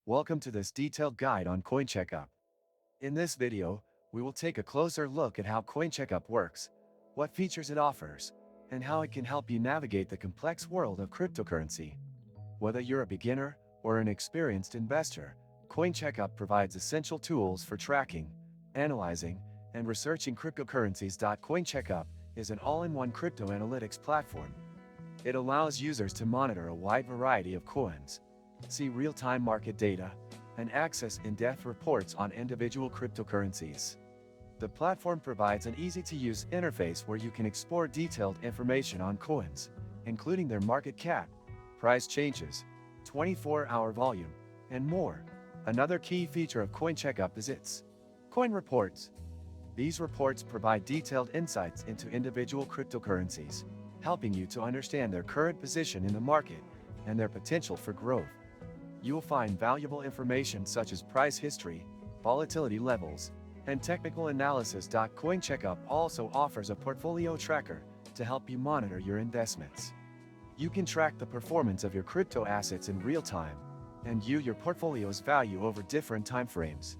Welcome to this detailed guide on CoinCheckup. In this video, we will take a closer look at how CoinCheckup works, what features it offers, and how it can help you navigate the complex world of cryptocurrency. Whether you're a beginner or an experienced investor, CoinCheckup provides essential tools for tracking, analyzing, and researching cryptocurrencies. CoinCheckup is an all-in-one crypto analytics platform. It allows users to monitor a wide variety of coins, see real-time market data, and access in-depth reports on individual cryptocurrencies. The platform provides an easy-to-use interface where you can explore detailed information on coins, including their market cap, price changes, 24-hour volume, and more. Another key feature of CoinCheckup is its coin reports. These reports provide detailed insights into individual cryptocurrencies, helping you to understand their current position in the market and their potential for growth. You will find valuable information such as price history, volatility levels, and technical analysis. CoinCheckup also offers a portfolio tracker to help you monitor your investments. You can track the performance of your crypto assets in real time and view your portfolio's value over different timeframes.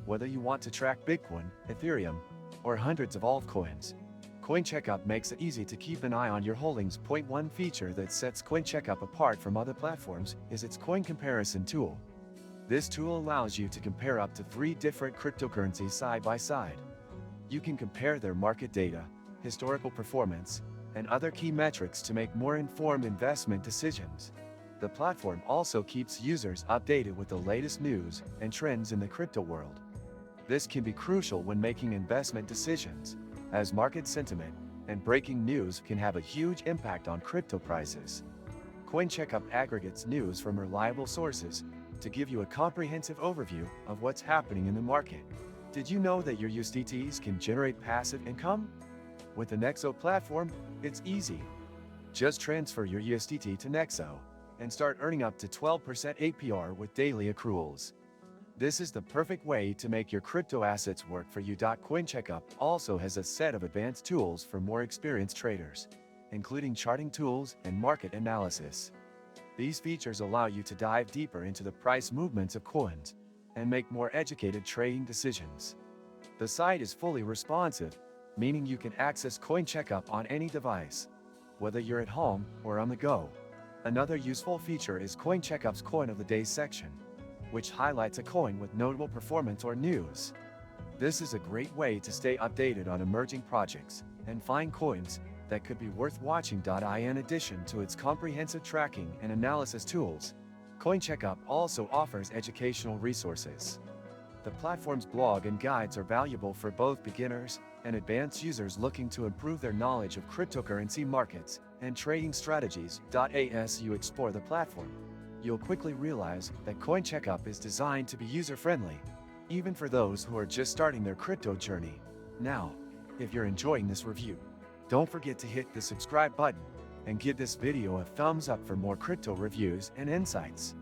Whether you want to track Bitcoin, Ethereum, or hundreds of altcoins, CoinCheckup makes it easy to keep an eye on your holdings. One feature that sets CoinCheckup apart from other platforms is its coin comparison tool. This tool allows you to compare up to 3 different cryptocurrencies side by side. You can compare their market data, historical performance, and other key metrics to make more informed investment decisions. The platform also keeps users updated with the latest news and trends in the crypto world. This can be crucial when making investment decisions, as market sentiment and breaking news can have a huge impact on crypto prices. CoinCheckup aggregates news from reliable sources to give you a comprehensive overview of what's happening in the market. Did you know that your USDTs can generate passive income? With the Nexo platform, it's easy. Just transfer your USDT to Nexo and start earning up to 12% APR with daily accruals. This is the perfect way to make your crypto assets work for you. CoinCheckup also has a set of advanced tools for more experienced traders, including charting tools and market analysis. These features allow you to dive deeper into the price movements of coins and make more educated trading decisions. The site is fully responsive, meaning you can access CoinCheckup on any device, whether you're at home or on the go. Another useful feature is CoinCheckup's Coin of the Day section, which highlights a coin with notable performance or news. This is a great way to stay updated on emerging projects and find coins that could be worth watching. In addition to its comprehensive tracking and analysis tools, CoinCheckup also offers educational resources. The platform's blog and guides are valuable for both beginners and advanced users looking to improve their knowledge of cryptocurrency markets and trading strategies. As you explore the platform, you'll quickly realize that CoinCheckup is designed to be user-friendly, even for those who are just starting their crypto journey. Now, if you're enjoying this review, don't forget to hit the subscribe button and give this video a thumbs up for more crypto reviews and insights.